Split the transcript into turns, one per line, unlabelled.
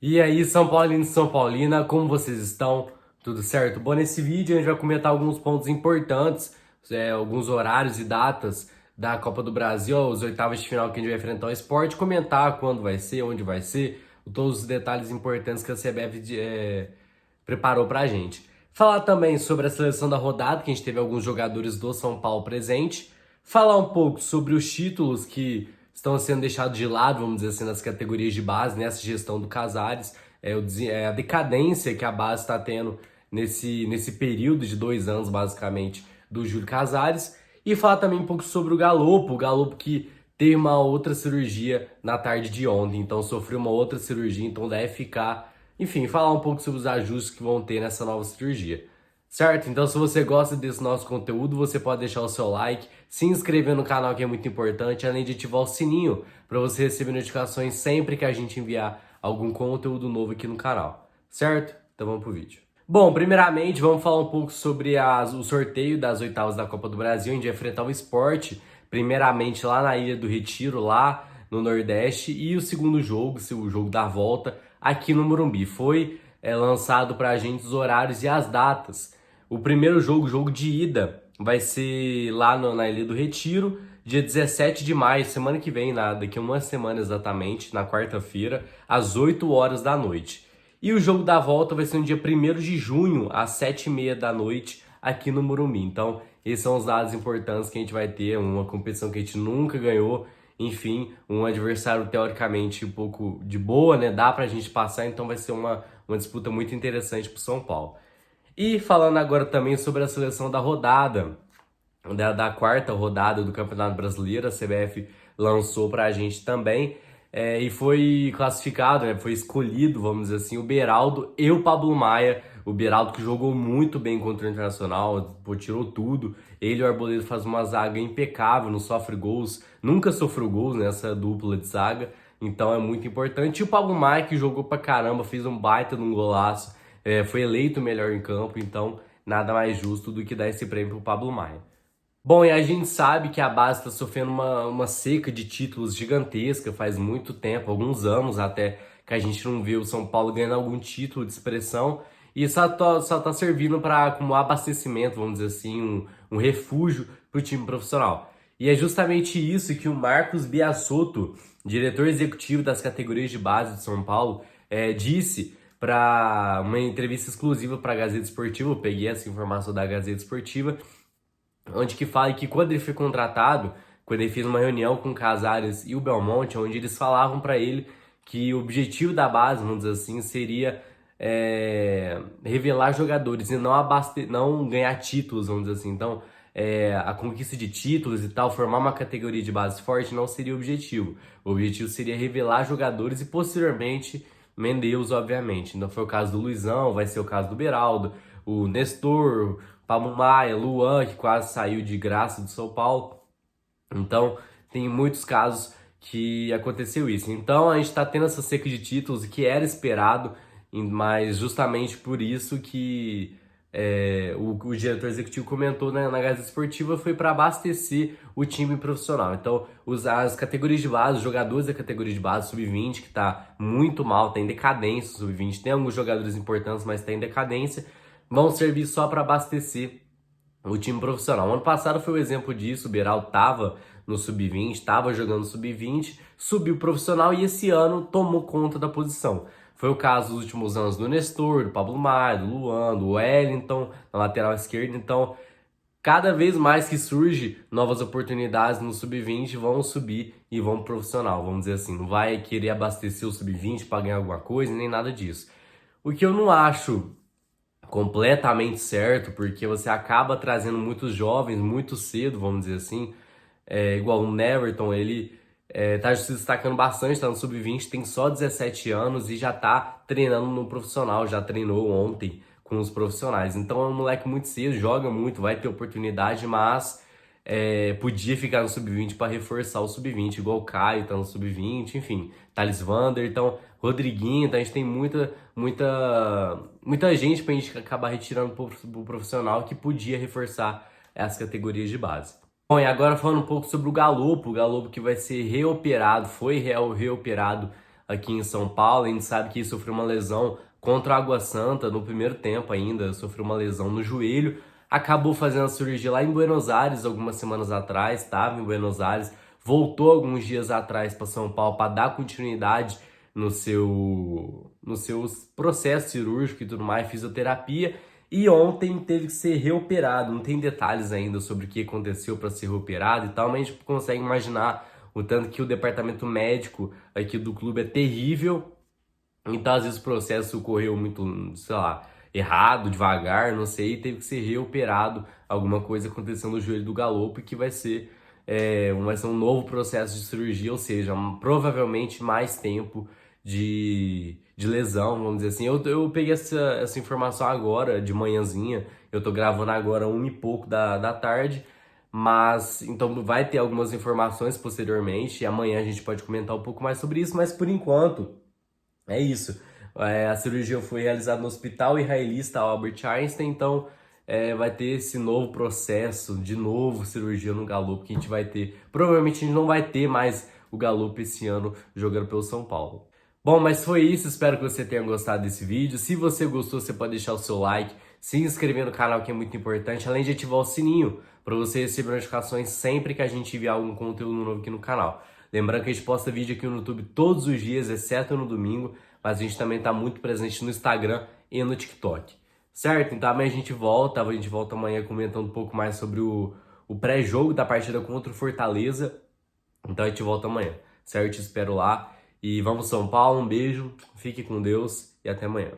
E aí, São Paulino e São Paulina, como vocês estão? Tudo certo? Bom, nesse vídeo a gente vai comentar alguns pontos importantes, alguns horários e datas da Copa do Brasil, os oitavas de final que a gente vai enfrentar o Sport, comentar quando vai ser, onde vai ser, todos os detalhes importantes que a CBF preparou pra gente. Falar também sobre a seleção da rodada, que a gente teve alguns jogadores do São Paulo presente. Falar um pouco sobre os títulos que estão sendo deixados de lado, vamos dizer assim, nas categorias de base, nessa gestão do Casares, a decadência que a base está tendo nesse período de 2 anos, basicamente, do Júlio Casares. E falar também um pouco sobre o Galopo que teve uma outra cirurgia na tarde de ontem, então sofreu uma outra cirurgia, então deve ficar. Enfim, falar um pouco sobre os ajustes que vão ter nessa nova cirurgia. Certo? Então, se você gosta desse nosso conteúdo, você pode deixar o seu like, se inscrever no canal, que é muito importante, além de ativar o sininho para você receber notificações sempre que a gente enviar algum conteúdo novo aqui no canal. Certo? Então vamos pro vídeo. Bom, primeiramente vamos falar um pouco sobre o sorteio das oitavas da Copa do Brasil. A gente vai enfrentar o Sport, primeiramente lá na Ilha do Retiro, lá no Nordeste, e o segundo jogo, o jogo da volta, aqui no Morumbi. Foi lançado pra gente os horários e as datas. O primeiro jogo, jogo de ida, vai ser lá na Ilha do Retiro, dia 17 de maio, semana que vem, daqui a uma semana exatamente, na quarta-feira, às 8 horas da noite. E o jogo da volta vai ser no dia 1º de junho, às 7h30 da noite, aqui no Morumbi. Então, esses são os dados importantes que a gente vai ter, uma competição que a gente nunca ganhou, enfim, um adversário teoricamente um pouco de boa, né? Dá pra gente passar, então vai ser uma disputa muito interessante pro São Paulo. E falando agora também sobre a seleção da rodada, da quarta rodada do Campeonato Brasileiro, a CBF lançou pra gente também, e foi classificado, né, foi escolhido, vamos dizer assim, o Beraldo e o Pablo Maia. O Beraldo que jogou muito bem contra o Internacional, pô, tirou tudo. Ele e o Arboleda fazem uma zaga impecável, não sofre gols, nunca sofreu gols nessa dupla de zaga, então é muito importante. E o Pablo Maia que jogou pra caramba, fez um baita de um golaço, foi eleito o melhor em campo, então nada mais justo do que dar esse prêmio pro Pablo Maia. Bom, e a gente sabe que a base está sofrendo uma seca de títulos gigantesca faz muito tempo, alguns anos até, que a gente não vê o São Paulo ganhando algum título de expressão, e só tá servindo para como abastecimento, vamos dizer assim, um refúgio para o time profissional. E é justamente isso que o Marcos Biasotto, diretor executivo das categorias de base de São Paulo, disse para uma entrevista exclusiva para a Gazeta Esportiva. Eu peguei essa informação da Gazeta Esportiva, onde que fala que quando ele foi contratado, quando ele fez uma reunião com o Casares e o Belmonte, onde eles falavam para ele que o objetivo da base, vamos dizer assim, seria revelar jogadores e não ganhar títulos, vamos dizer assim. Então, a conquista de títulos e tal, formar uma categoria de base forte não seria o objetivo. O objetivo seria revelar jogadores e posteriormente vendê-los, obviamente. Então foi o caso do Luizão, vai ser o caso do Beraldo, o Nestor, Pablo Maia, Luan, que quase saiu de graça do São Paulo. Então, tem muitos casos que aconteceu isso. Então, a gente está tendo essa seca de títulos que era esperado, mas justamente por isso que o diretor executivo comentou na Gazeta Esportiva, foi para abastecer o time profissional. Então, as categorias de base, os jogadores da categoria de base, sub-20, que está muito mal, está em decadência, sub-20, tem alguns jogadores importantes, mas está em decadência, vão servir só para abastecer o time profissional. Ano passado foi o exemplo disso, o Beraldo estava no sub-20, estava jogando sub-20, subiu profissional e esse ano tomou conta da posição. Foi o caso dos últimos anos do Nestor, do Pablo Maia, do Luan, do Wellington, na lateral esquerda. Então, cada vez mais que surge novas oportunidades no sub-20, vão subir e vão pro profissional, vamos dizer assim. Não vai querer abastecer o sub-20 para ganhar alguma coisa, nem nada disso. O que eu não acho completamente certo, porque você acaba trazendo muitos jovens muito cedo, vamos dizer assim, igual o Neverton, ele tá se destacando bastante, tá no sub-20, tem só 17 anos e já tá treinando no profissional, já treinou ontem com os profissionais. Então é um moleque muito cedo, joga muito, vai ter oportunidade, mas podia ficar no sub-20 para reforçar o sub-20, igual o Caio tá no sub-20, enfim, Thales Vander, então Rodriguinho, então a gente tem muita gente pra gente acabar retirando pro profissional que podia reforçar as categorias de base. Bom, e agora falando um pouco sobre o Galopo que vai ser reoperado, foi reoperado aqui em São Paulo. A gente sabe que ele sofreu uma lesão contra o Água Santa no primeiro tempo ainda, sofreu uma lesão no joelho, acabou fazendo a cirurgia lá em Buenos Aires algumas semanas atrás, estava em Buenos Aires, voltou alguns dias atrás para São Paulo para dar continuidade no seu processo cirúrgico e tudo mais, fisioterapia, e ontem teve que ser reoperado. Não tem detalhes ainda sobre o que aconteceu para ser reoperado e tal, mas a gente consegue imaginar o tanto que o departamento médico aqui do clube é terrível. Então, às vezes o processo ocorreu muito, sei lá, errado, devagar, não sei, e teve que ser reoperado. Alguma coisa aconteceu no joelho do Galopo, que vai ser um novo processo de cirurgia, ou seja, provavelmente mais tempo de lesão, vamos dizer assim. Eu peguei essa informação agora, de manhãzinha, eu tô gravando agora 1 e pouco da tarde, mas então vai ter algumas informações posteriormente, e amanhã a gente pode comentar um pouco mais sobre isso, mas por enquanto é isso. A cirurgia foi realizada no Hospital Israelita Albert Einstein, então vai ter esse novo processo, de novo cirurgia no Galopo que a gente vai ter. Provavelmente a gente não vai ter mais o Galopo esse ano jogando pelo São Paulo. Bom, mas foi isso, espero que você tenha gostado desse vídeo. Se você gostou, você pode deixar o seu like, se inscrever no canal, que é muito importante, além de ativar o sininho para você receber notificações sempre que a gente enviar algum conteúdo novo aqui no canal. Lembrando que a gente posta vídeo aqui no YouTube todos os dias, exceto no domingo, mas a gente também está muito presente no Instagram e no TikTok. Certo? Então amanhã a gente volta amanhã comentando um pouco mais sobre o pré-jogo da partida contra o Fortaleza. Então a gente volta amanhã, certo? Te espero lá. E vamos São Paulo, um beijo, fique com Deus e até amanhã.